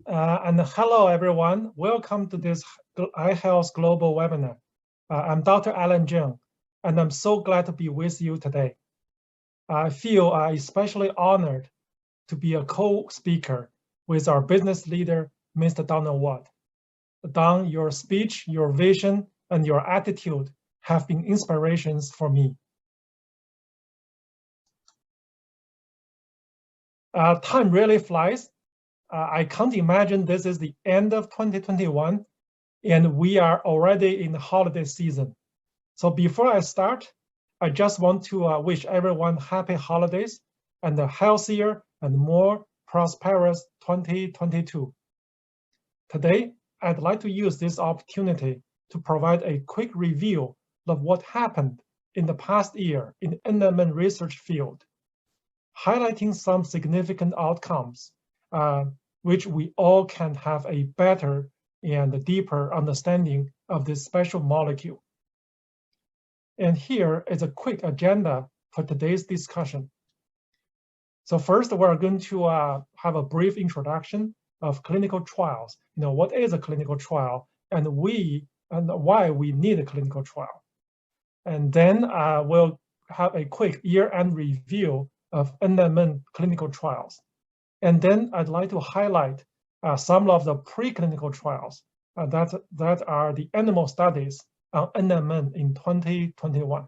And hello, everyone. Welcome to this iHealth Global webinar. I'm Dr. Alan Zheng, and I'm so glad to be with you today. I feel especially honored to be a co-speaker with our business leader, Mr. Donald Watt. Don, your speech, your vision, and your attitude have been inspirations for me. Time really flies. I can't imagine this is the end of 2021, and we are already in the holiday season. So before I start, I just want to wish everyone happy holidays and a healthier and more prosperous 2022. Today, I'd like to use this opportunity to provide a quick review of what happened in the past year in the NMN research field, highlighting some significant outcomes which we all can have a better and deeper understanding of this special molecule. And here is a quick agenda for today's discussion. So first, we're going to have a brief introduction of clinical trials. What is a clinical trial and why we need a clinical trial. And then we'll have a quick year-end review of NMN clinical trials. And then I'd like to highlight some of the preclinical trials that are the animal studies on NMN in 2021.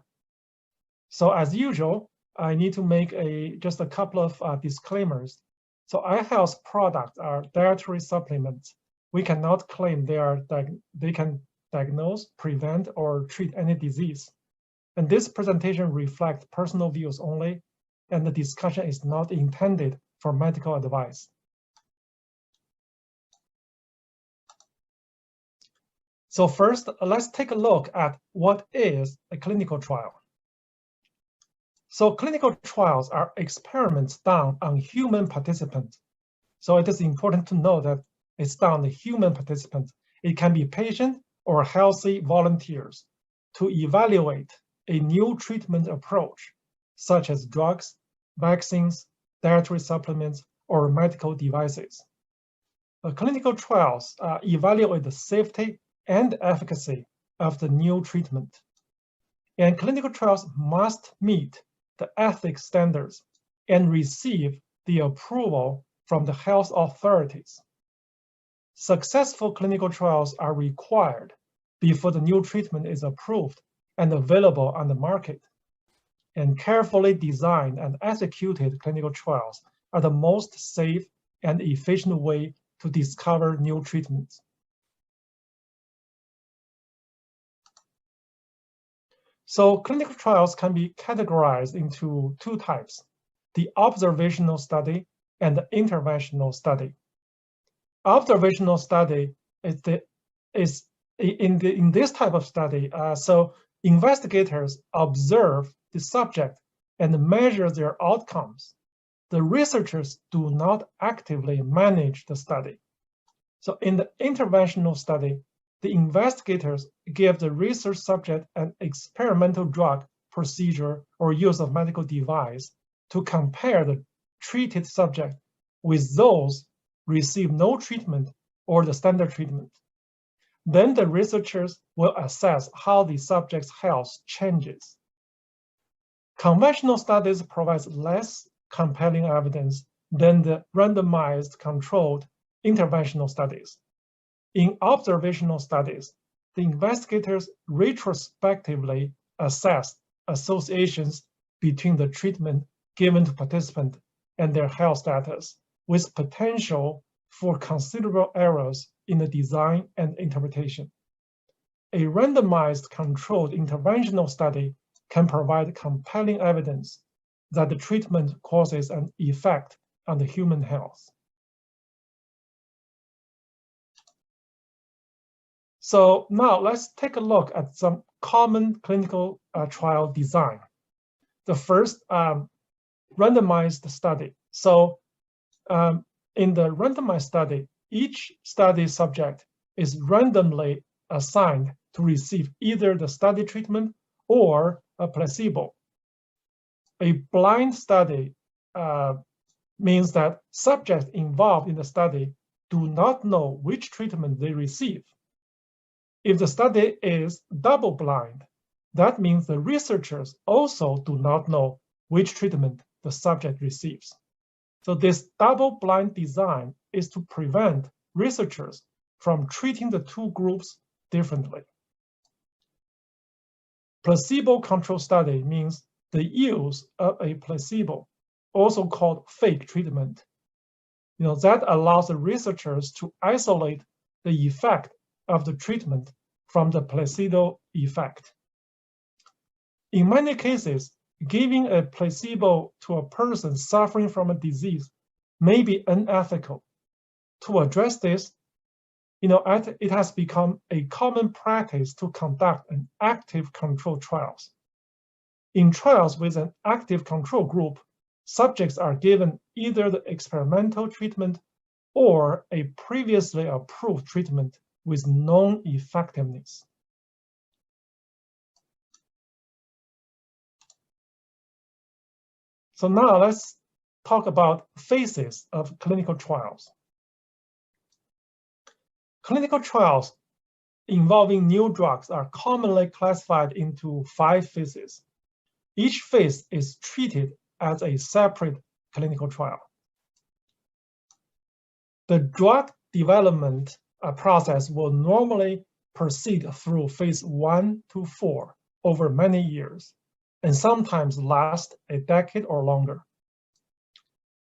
So as usual, I need to make just a couple of disclaimers. So iHealth products are dietary supplements. We cannot claim they can diagnose, prevent, or treat any disease. And this presentation reflects personal views only, and the discussion is not intended for medical advice. So first, let's take a look at what is a clinical trial. So clinical trials are experiments done on human participants. So it is important to know that it's done on the human participants. It can be patient or healthy volunteers to evaluate a new treatment approach, such as drugs, vaccines, dietary supplements, or medical devices. Clinical trials evaluate the safety and efficacy of the new treatment. And clinical trials must meet the ethics standards and receive the approval from the health authorities. Successful clinical trials are required before the new treatment is approved and available on the market. And carefully designed and executed clinical trials are the most safe and efficient way to discover new treatments. So clinical trials can be categorized into two types, the observational study and the interventional study. Observational study is in this type of study, so investigators observe the subject and measure their outcomes. The researchers do not actively manage the study. So in the interventional study, the investigators give the research subject an experimental drug procedure or use of medical device to compare the treated subject with those receive no treatment or the standard treatment. Then the researchers will assess how the subject's health changes. Conventional studies provide less compelling evidence than the randomized controlled interventional studies. In observational studies, the investigators retrospectively assess associations between the treatment given to participants and their health status, with potential for considerable errors in the design and interpretation. A randomized controlled interventional study can provide compelling evidence that the treatment causes an effect on the human health. So now let's take a look at some common clinical trial design. The first, randomized study. So in the randomized study, each study subject is randomly assigned to receive either the study treatment or a placebo. A blind study means that subjects involved in the study do not know which treatment they receive. If the study is double-blind, that means the researchers also do not know which treatment the subject receives. So this double-blind design is to prevent researchers from treating the two groups differently. Placebo-controlled study means the use of a placebo, also called fake treatment. That allows the researchers to isolate the effect of the treatment from the placebo effect. In many cases, giving a placebo to a person suffering from a disease may be unethical. To address this, it has become a common practice to conduct an active control trials. In trials with an active control group, subjects are given either the experimental treatment or a previously approved treatment with known effectiveness. So now let's talk about phases of clinical trials. Clinical trials involving new drugs are commonly classified into 5 phases. Each phase is treated as a separate clinical trial. The drug development process will normally proceed through phase 1 to 4 over many years, and sometimes last a decade or longer.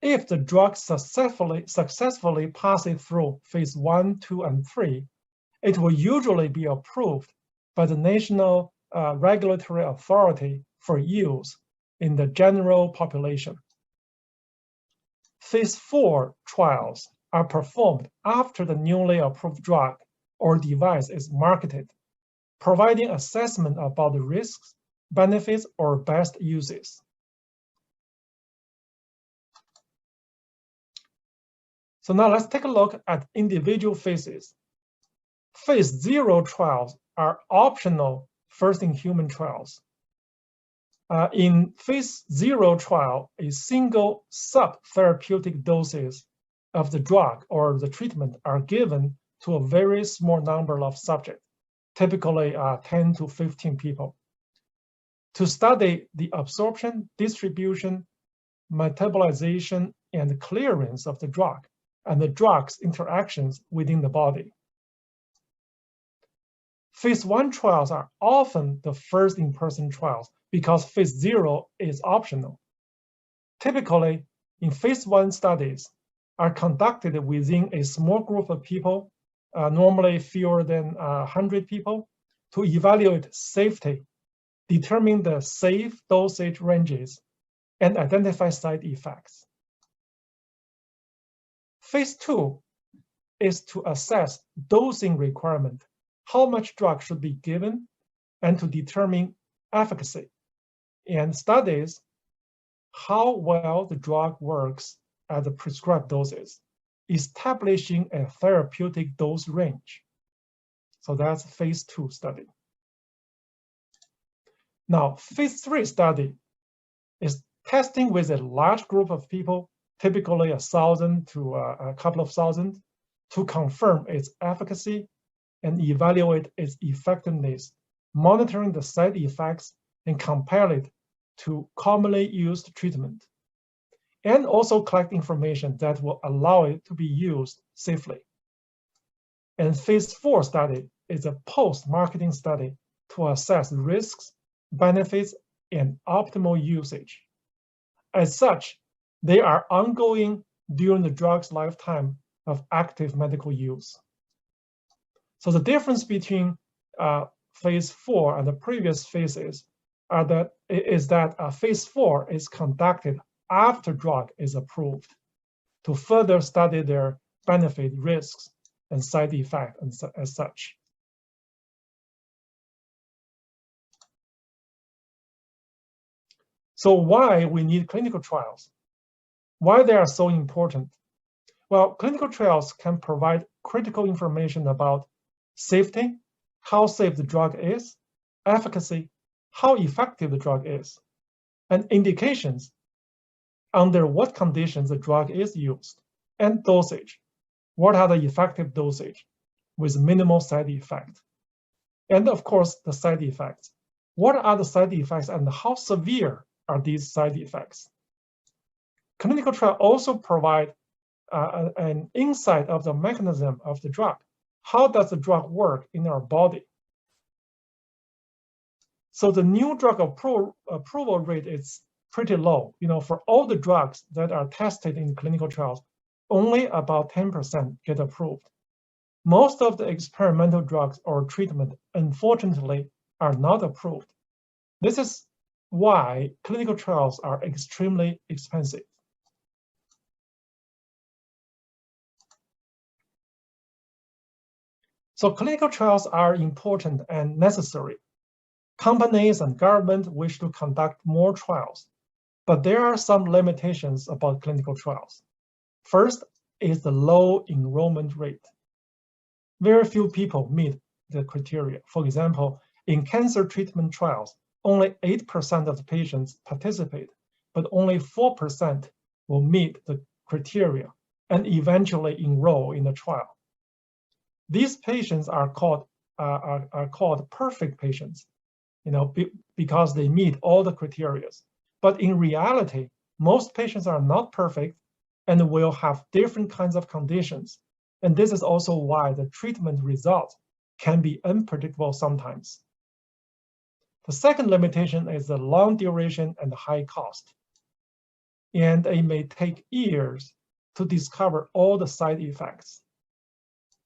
If the drug successfully passes through phase 1, 2, and 3, it will usually be approved by the national regulatory authority for use in the general population. Phase 4 trials are performed after the newly approved drug or device is marketed, providing assessment about the risks, benefits, or best uses. So now let's take a look at individual phases. Phase 0 trials are optional first-in-human trials. In phase 0 trial, a single sub-therapeutic doses of the drug or the treatment are given to a very small number of subjects, typically 10 to 15 people, to study the absorption, distribution, metabolization, and clearance of the drug and the drug's interactions within the body. Phase 1 trials are often the first in-person trials because phase 0 is optional. Typically, in phase 1 studies are conducted within a small group of people, normally fewer than 100 people, to evaluate safety, determine the safe dosage ranges, and identify side effects. Phase 2 is to assess dosing requirement, how much drug should be given, and to determine efficacy, and studies how well the drug works at the prescribed doses, establishing a therapeutic dose range. So that's phase 2 study. Now, phase 3 study is testing with a large group of people, typically 1,000 to a couple of thousand, to confirm its efficacy and evaluate its effectiveness, monitoring the side effects and compare it to commonly used treatment, and also collect information that will allow it to be used safely. And phase 4 study is a post-marketing study to assess risks, benefits, and optimal usage. As such, they are ongoing during the drug's lifetime of active medical use. So the difference between phase 4 and the previous phases is that phase 4 is conducted after drug is approved to further study their benefit, risks, and side effects as such. So why we need clinical trials? Why they are so important? Well, clinical trials can provide critical information about safety, how safe the drug is, efficacy, how effective the drug is, and indications under what conditions the drug is used, and dosage. What are the effective dosage with minimal side effect? And of course, the side effects. What are the side effects and how severe are these side effects? Clinical trials also provide an insight of the mechanism of the drug. How does the drug work in our body? So the new drug approval rate is pretty low. For all the drugs that are tested in clinical trials, only about 10% get approved. Most of the experimental drugs or treatment, unfortunately, are not approved. This is why clinical trials are extremely expensive. So clinical trials are important and necessary. Companies and government wish to conduct more trials, but there are some limitations about clinical trials. First is the low enrollment rate. Very few people meet the criteria. For example, in cancer treatment trials, only 8% of the patients participate, but only 4% will meet the criteria and eventually enroll in the trial. These patients are called perfect patients, because they meet all the criteria. But in reality, most patients are not perfect and will have different kinds of conditions. And this is also why the treatment results can be unpredictable sometimes. The second limitation is the long duration and high cost. And it may take years to discover all the side effects.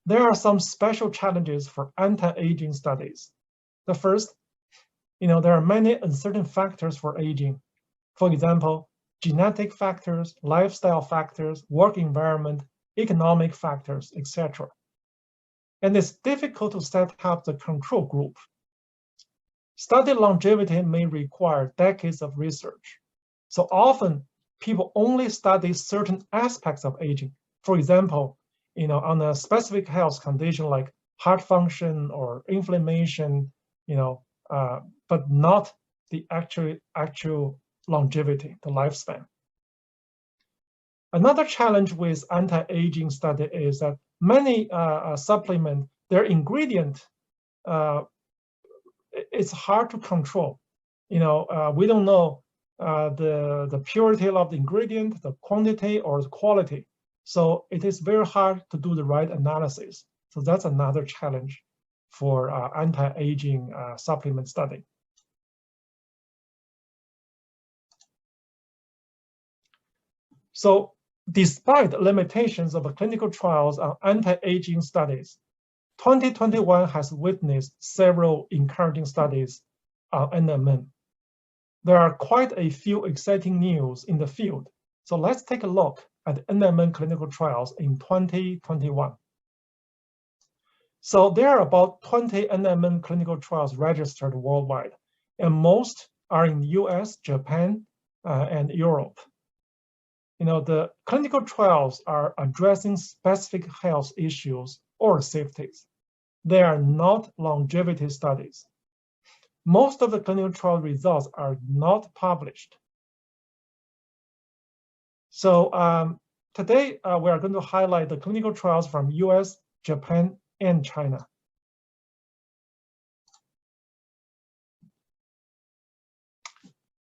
There are some special challenges for anti-aging studies. The first, there are many uncertain factors for aging. For example, genetic factors, lifestyle factors, work environment, economic factors, etc. And it's difficult to set up the control group. Study longevity may require decades of research. So often, people only study certain aspects of aging. For example, on a specific health condition like heart function or inflammation, but not the actual longevity, the lifespan. Another challenge with anti-aging study is that many supplement, their ingredient, it's hard to control. We don't know the purity of the ingredient, the quantity or the quality. So it is very hard to do the right analysis. So that's another challenge for anti-aging supplement study. So despite limitations of clinical trials on anti-aging studies, 2021 has witnessed several encouraging studies on NMN. There are quite a few exciting news in the field. So let's take a look at NMN clinical trials in 2021. So there are about 20 NMN clinical trials registered worldwide, and most are in the US, Japan, and Europe. The clinical trials are addressing specific health issues or safeties. They are not longevity studies. Most of the clinical trial results are not published. So today we are going to highlight the clinical trials from US, Japan, and China.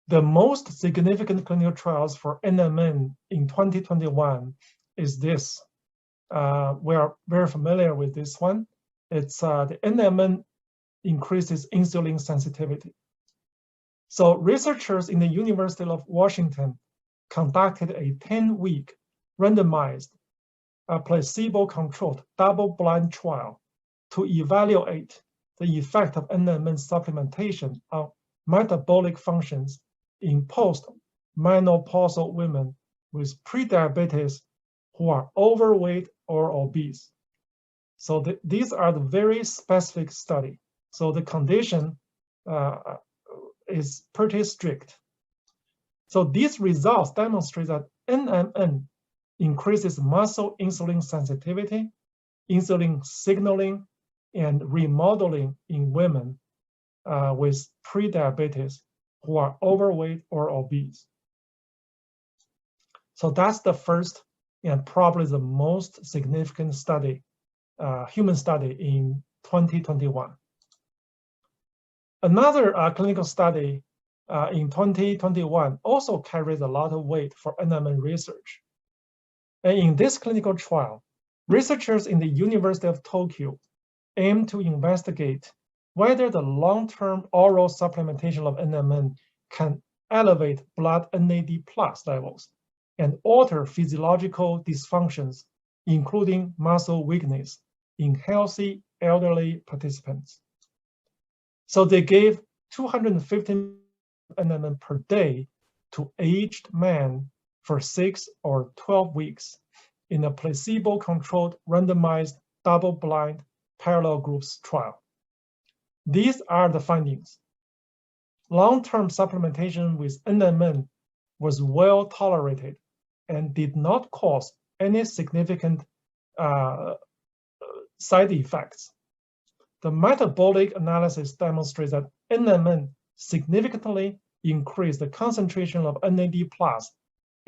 The most significant clinical trials for NMN in 2021 is this. We are very familiar with this one. It's the NMN increases insulin sensitivity. So researchers in the University of Washington conducted a 10-week randomized, placebo-controlled double-blind trial to evaluate the effect of NMN supplementation on metabolic functions in post-menopausal women with prediabetes who are overweight or obese. So these are the very specific study. So the condition is pretty strict. So these results demonstrate that NMN increases muscle insulin sensitivity, insulin signaling, and remodeling in women with prediabetes who are overweight or obese. So that's the first and probably the most significant study, human study in 2021. Another clinical study in 2021 also carries a lot of weight for NMN research. And in this clinical trial, researchers in the University of Tokyo aim to investigate whether the long-term oral supplementation of NMN can elevate blood NAD+ levels and alter physiological dysfunctions, including muscle weakness, in healthy elderly participants. So they gave 250 NMN per day to aged men for 6 or 12 weeks in a placebo-controlled randomized double-blind parallel groups trial. These are the findings. Long-term supplementation with NMN was well tolerated and did not cause any significant side effects. The metabolic analysis demonstrates that NMN significantly increased the concentration of NAD+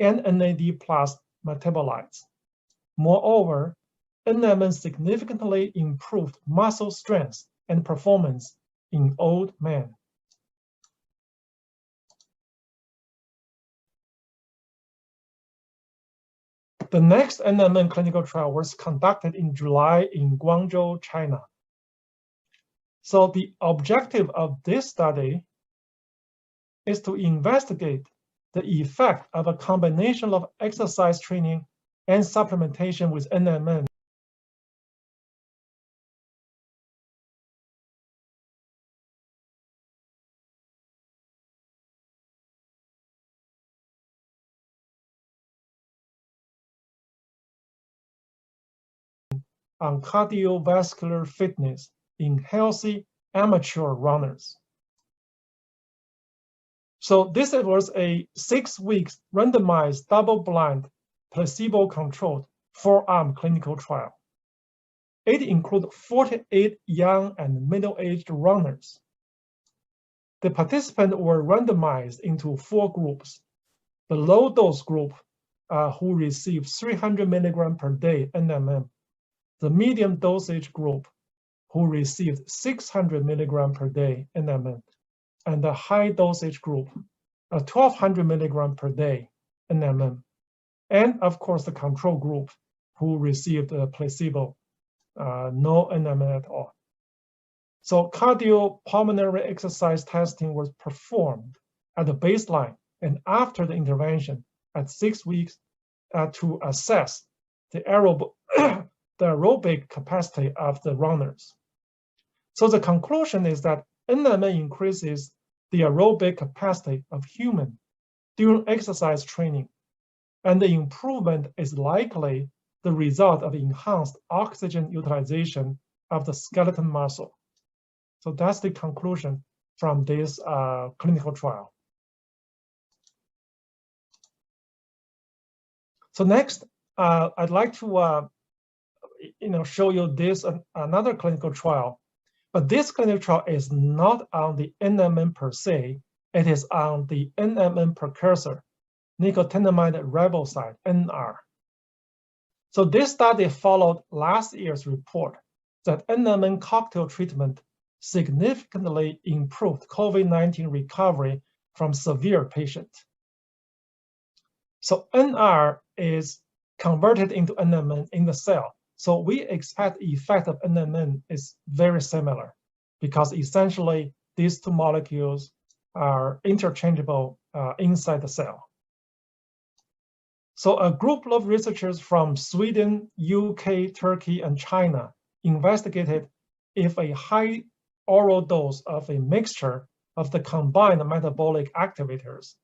and NAD+ metabolites. Moreover, NMN significantly improved muscle strength and performance in old men. The next NMN clinical trial was conducted in July in Guangzhou, China. So the objective of this study is to investigate the effect of a combination of exercise training and supplementation with NMN on cardiovascular fitness in healthy amateur runners. So this was a 6-week randomized double-blind placebo-controlled 4-arm clinical trial. It included 48 young and middle-aged runners. The participants were randomized into 4 groups. The low-dose group, who received 300 milligrams per day NMN, the medium dosage group, who received 600 milligrams per day NMN, and the high dosage group, 1200 milligrams per day NMN, and of course the control group, who received a placebo, no NMN at all. So cardiopulmonary exercise testing was performed at the baseline and after the intervention at 6 weeks to assess the aerobic capacity of the runners. So the conclusion is that NMN increases the aerobic capacity of human during exercise training, and the improvement is likely the result of enhanced oxygen utilization of the skeletal muscle. So that's the conclusion from this clinical trial. So next, I'd like to show you this another clinical trial, but this clinical trial is not on the NMN per se. It is on the NMN precursor, nicotinamide riboside, NR. So this study followed last year's report that NMN cocktail treatment significantly improved COVID-19 recovery from severe patients. So NR is converted into NMN in the cell. So we expect the effect of NMN is very similar because essentially these 2 molecules are interchangeable inside the cell. So a group of researchers from Sweden, UK, Turkey, and China investigated if a high oral dose of a mixture of the combined metabolic activators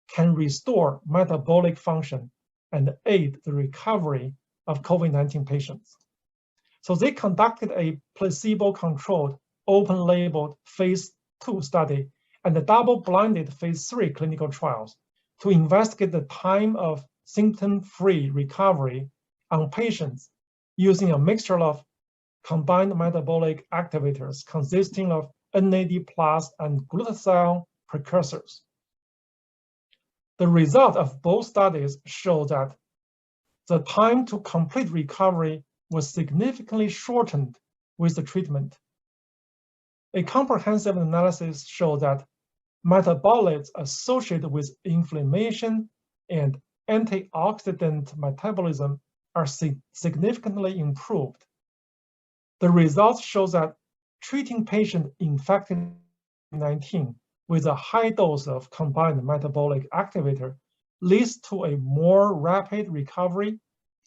can restore metabolic function and aid the recovery of COVID-19 patients. So they conducted a placebo-controlled, open-labeled phase 2 study and a double-blinded phase 3 clinical trials to investigate the time of symptom-free recovery on patients using a mixture of combined metabolic activators consisting of NAD+ and glutathione precursors. The result of both studies show that the time to complete recovery was significantly shortened with the treatment. A comprehensive analysis showed that metabolites associated with inflammation and antioxidant metabolism are significantly improved. The results show that treating patients infected with COVID-19 with a high dose of combined metabolic activator leads to a more rapid recovery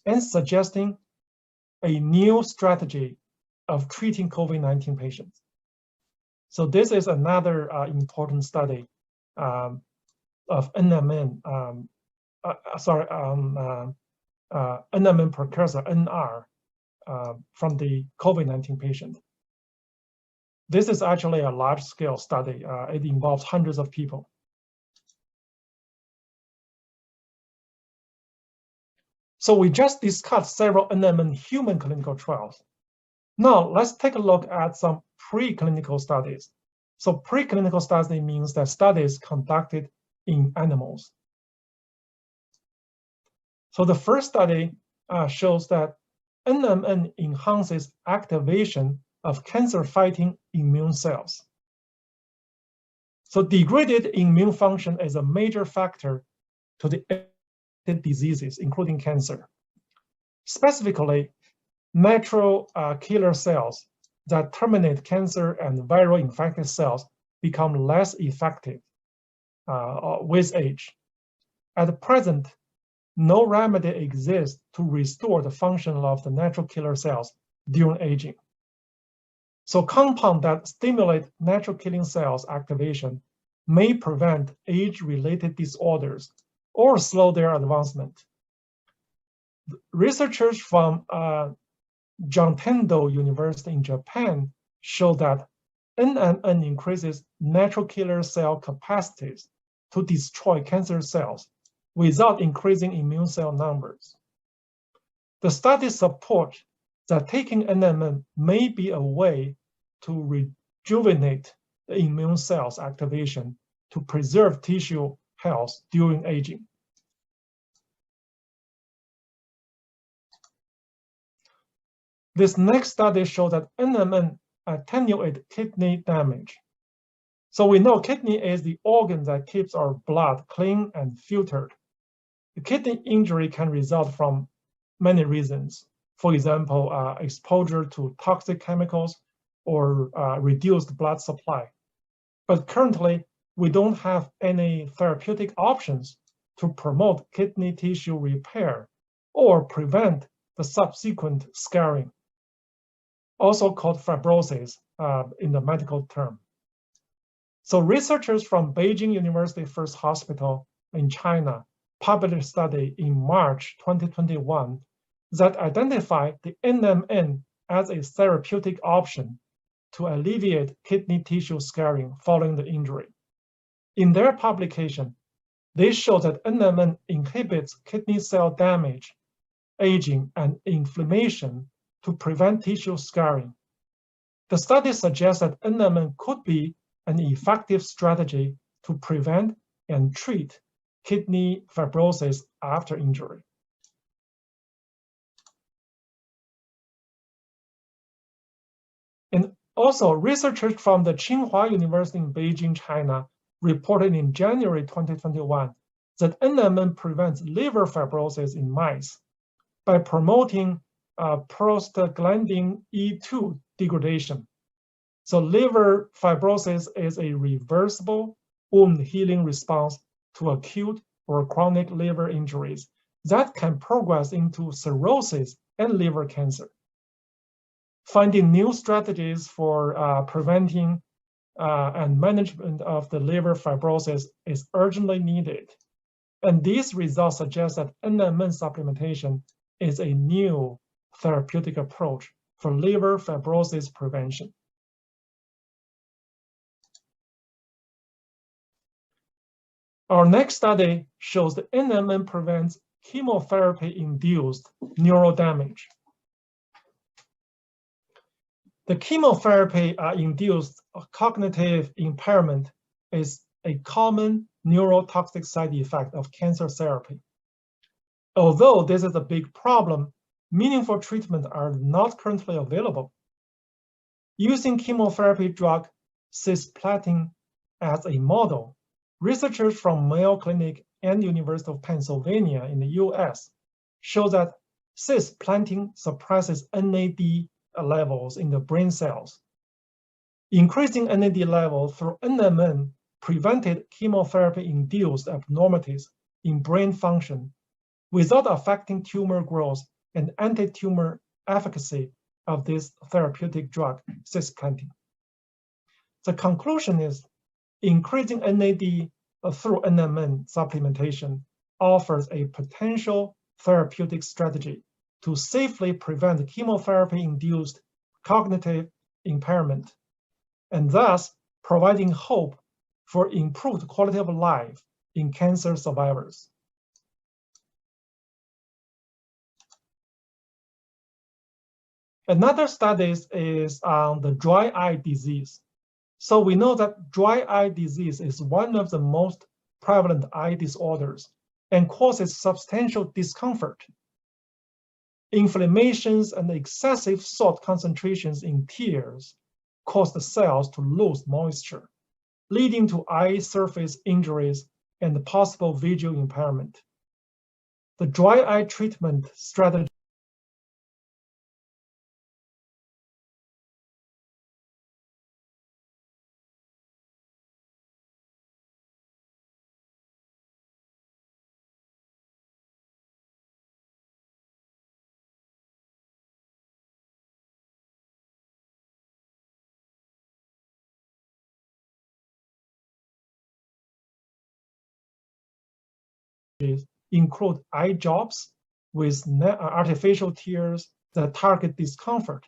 and suggesting a new strategy of treating COVID-19 patients. So this is another important study of NMN, NMN precursor, NR, from the COVID-19 patient. This is actually a large-scale study. It involves hundreds of people. So we just discussed several NMN human clinical trials. Now let's take a look at some preclinical studies. So preclinical study means that studies conducted in animals. So the first study shows that NMN enhances activation of cancer-fighting immune cells. So degraded immune function is a major factor to the diseases, including cancer. Specifically, natural killer cells that terminate cancer and viral infected cells become less effective with age. At present, no remedy exists to restore the function of the natural killer cells during aging. So compounds that stimulate natural killing cells activation may prevent age-related disorders or slow their advancement. Researchers from Juntendo University in Japan show that NMN increases natural killer cell capacities to destroy cancer cells without increasing immune cell numbers. The studies support that taking NMN may be a way to rejuvenate the immune cells activation to preserve tissue health during aging. This next study showed that NMN attenuates kidney damage. So we know kidney is the organ that keeps our blood clean and filtered. The kidney injury can result from many reasons. For example, exposure to toxic chemicals or reduced blood supply. But currently, we don't have any therapeutic options to promote kidney tissue repair or prevent the subsequent scarring, also called fibrosis in the medical term. So researchers from Beijing University First Hospital in China published a study in March 2021 that identified the NMN as a therapeutic option to alleviate kidney tissue scarring following the injury. In their publication, they show that NMN inhibits kidney cell damage, aging, and inflammation to prevent tissue scarring. The study suggests that NMN could be an effective strategy to prevent and treat kidney fibrosis after injury. And also, researchers from the Tsinghua University in Beijing, China, reported in January 2021 that NMN prevents liver fibrosis in mice by promoting prostaglandin E2 degradation. So liver fibrosis is a reversible wound healing response to acute or chronic liver injuries that can progress into cirrhosis and liver cancer. Finding new strategies for preventing and management of the liver fibrosis is urgently needed. And these results suggest that NMN supplementation is a new therapeutic approach for liver fibrosis prevention. Our next study shows that NMN prevents chemotherapy-induced neural damage. The chemotherapy-induced cognitive impairment is a common neurotoxic side effect of cancer therapy. Although this is a big problem, meaningful treatments are not currently available. Using chemotherapy drug cisplatin as a model, researchers from Mayo Clinic and University of Pennsylvania in the US show that cisplatin suppresses NAD levels in the brain cells. Increasing NAD level through NMN prevented chemotherapy-induced abnormalities in brain function without affecting tumor growth and anti-tumor efficacy of this therapeutic drug, cisplatin. The conclusion is increasing NAD through NMN supplementation offers a potential therapeutic strategy to safely prevent chemotherapy-induced cognitive impairment, and thus providing hope for improved quality of life in cancer survivors. Another study is on the dry eye disease. So we know that dry eye disease is one of the most prevalent eye disorders and causes substantial discomfort. Inflammations and excessive salt concentrations in tears cause the cells to lose moisture, leading to eye surface injuries and possible visual impairment. The dry eye treatment strategy include eye drops with artificial tears that target discomfort.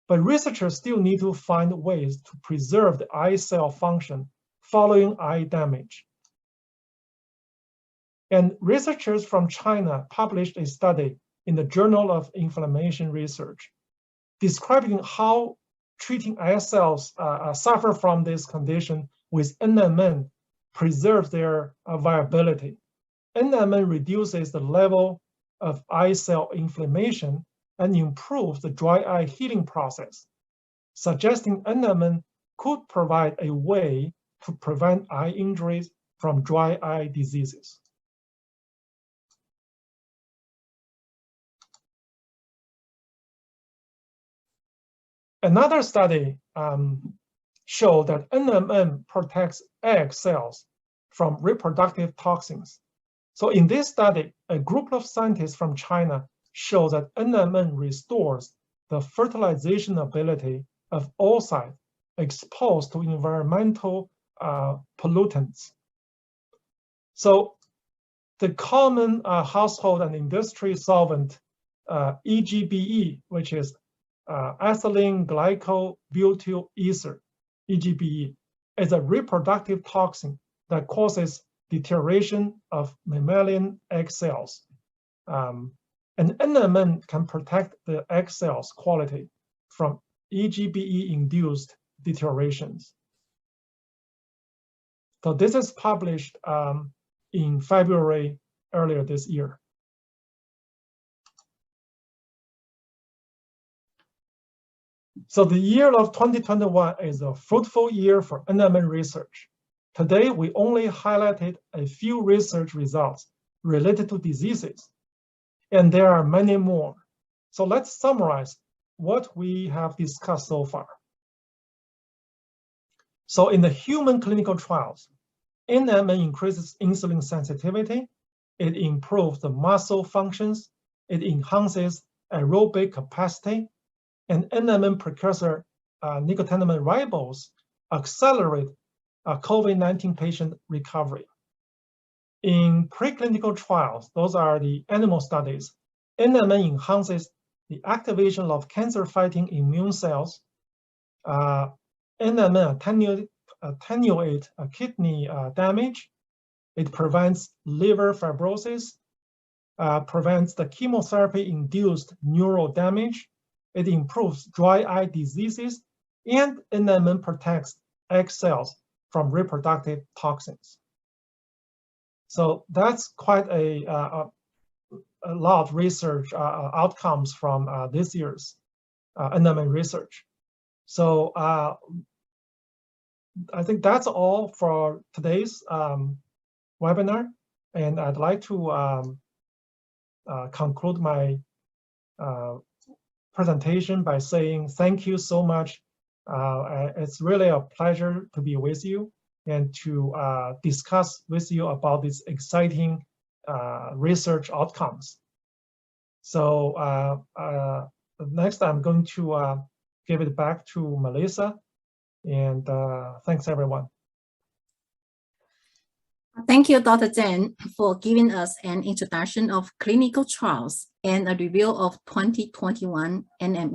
But researchers still need to find ways to preserve the eye cell function following eye damage. And researchers from China published a study in the Journal of Inflammation Research describing how treating eye cells suffer from this condition with NMN preserves their viability. NMN reduces the level of eye cell inflammation and improves the dry eye healing process, suggesting NMN could provide a way to prevent eye injuries from dry eye diseases. Another study showed that NMN protects egg cells from reproductive toxins. So in this study, a group of scientists from China showed that NMN restores the fertilization ability of oocytes exposed to environmental pollutants. So the common household and industry solvent EGBE, which is ethylene glycol butyl ether, EGBE, is a reproductive toxin that causes deterioration of mammalian egg cells. And NMN can protect the egg cells quality from EGBE-induced deteriorations. So this is published in February earlier this year. So the year of 2021 is a fruitful year for NMN research. Today, we only highlighted a few research results related to diseases, and there are many more. So let's summarize what we have discussed so far. So in the human clinical trials, NMN increases insulin sensitivity, it improves the muscle functions, it enhances aerobic capacity, and NMN precursor nicotinamide ribose accelerate COVID-19 patient recovery. In preclinical trials, those are the animal studies, NMN enhances the activation of cancer-fighting immune cells. NMN attenuates kidney damage. It prevents liver fibrosis, prevents the chemotherapy-induced neural damage. It improves dry eye diseases, and NMN protects egg cells from reproductive toxins. So that's quite a a lot of research outcomes from this year's NMN research. So I think that's all for today's webinar, and I'd like to conclude my presentation by saying thank you so much. It's really a pleasure to be with you and to discuss with you about these exciting research outcomes. So next, I'm going to give it back to Melissa, and thanks everyone. Thank you, Dr. Zheng, for giving us an introduction of clinical trials and a review of 2021 NMN